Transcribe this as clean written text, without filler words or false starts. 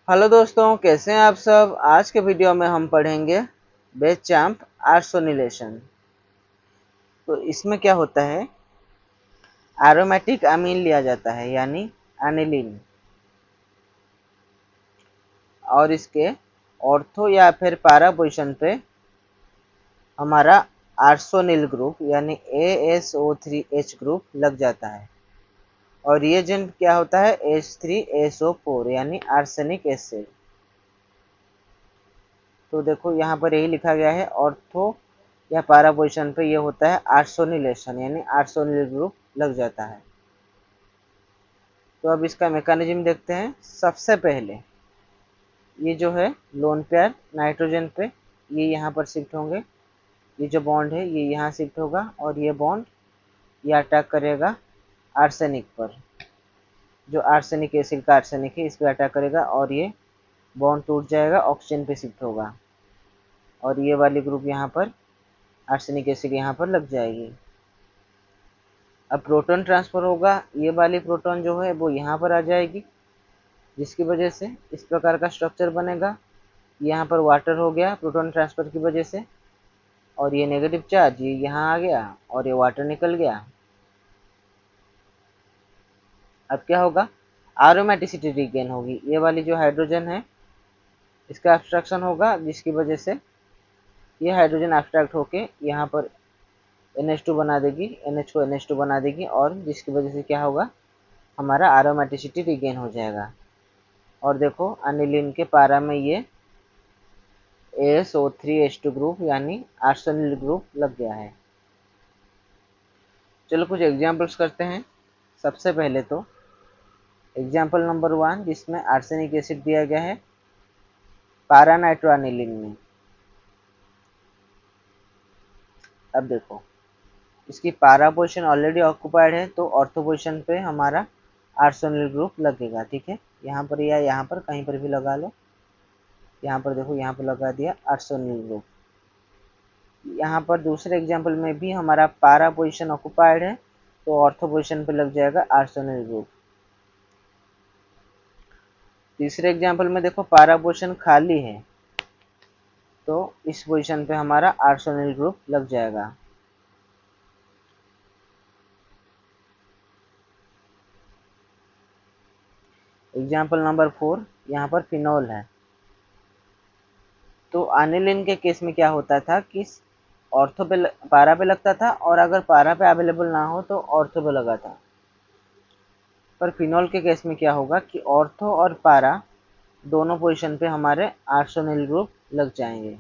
Hello दोस्तों, कैसे हैं आप सब। आज के वीडियो में हम पढ़ेंगे बेसचैम्प आर्सोनिलेशन। तो इसमें क्या होता है, एरोमेटिक अमीन लिया जाता है यानी एनिलीन, और इसके ऑर्थो या फिर पैरा पोजीशन पे हमारा आर्सोनिल ग्रुप यानी ASO3H ग्रुप लग जाता है। और रिएजेंट क्या होता है, H3SO4 यानी आर्सेनिक एसिड। तो देखो यहाँ पर यही लिखा गया है, ऑर्थो या पैरा पोजीशन पे ये होता है आर्सोनिलेशन यानी आर्सोनिल ग्रुप लग जाता है। तो अब इसका मैकेनिज्म देखते हैं। सबसे पहले ये जो है लोन पेयर नाइट्रोजन पे ये यहाँ पर शिफ्ट होंगे। ये जो बॉन्ड है ये यहाँ शिफ्ट होगा और ये बॉन्ड ये अटैक करेगा आर्सेनिक पर। जो आर्सेनिक एसिड का आर्सेनिक है इस पर अटैक करेगा और ये बॉन्ड टूट जाएगा, ऑक्सीजन पे शिफ्ट होगा और ये वाली ग्रुप यहाँ पर आर्सेनिक एसिड यहाँ पर लग जाएगी। अब प्रोटॉन ट्रांसफर होगा, ये वाली प्रोटॉन जो है वो यहाँ पर आ जाएगी, जिसकी वजह से इस प्रकार का स्ट्रक्चर बनेगा। यहाँ पर वाटर हो गया प्रोटॉन ट्रांसफर की वजह से, और ये नेगेटिव चार्ज ये यहाँ आ गया और ये वाटर निकल गया। अब क्या होगा, एरोमेटिसिटी रिगेन होगी। ये वाली जो हाइड्रोजन है इसका एब्स्ट्रैक्शन होगा, जिसकी वजह से ये हाइड्रोजन एब्स्ट्रैक्ट होके यहाँ पर NH2 बना देगी, NH को NH2 बना देगी, और जिसकी वजह से क्या होगा, हमारा एरोमेटिसिटी रिगेन हो जाएगा। और देखो अनिलीन के पारा में ये ASO3H2 ग्रुप यानी आर्सेनिल ग्रुप लग गया है। चलो कुछ एग्जांपल्स करते हैं। सबसे पहले तो एग्जांपल नंबर 1, जिसमें आर्सेनिक एसिड दिया गया है पारा नाइट्रोअनिलीन में। अब देखो इसकी पारा पोजीशन ऑलरेडी ऑक्युपाइड है, तो ऑर्थो पोजीशन पे हमारा आर्सेनिल ग्रुप लगेगा। ठीक है, यहाँ पर या यहाँ पर कहीं पर भी लगा लो। यहाँ पर देखो, यहाँ पर लगा दिया आर्सेनिल ग्रुप। यहाँ पर दूसरे एग्जाम्पल में भी हमारा पारा पोजीशन ऑक्युपाइड है, तो ऑर्थो पोजीशन पे लग जाएगा आर्सेनिल ग्रुप। तीसरे एग्जाम्पल में देखो पारा पोजीशन खाली है, तो इस पोजीशन पे हमारा आर्सेनिल ग्रुप लग जाएगा। एग्जाम्पल नंबर 4, यहाँ पर फिनॉल है। तो एनिलीन के केस में क्या होता था कि ऑर्थो पे पारा पे लगता था, और अगर पारा पे अवेलेबल ना हो तो ऑर्थो पे लगा था। पर फिनॉल के केस में क्या होगा कि ऑर्थो और पारा दोनों पोजीशन पे हमारे आर्सेनिल ग्रुप लग जाएंगे।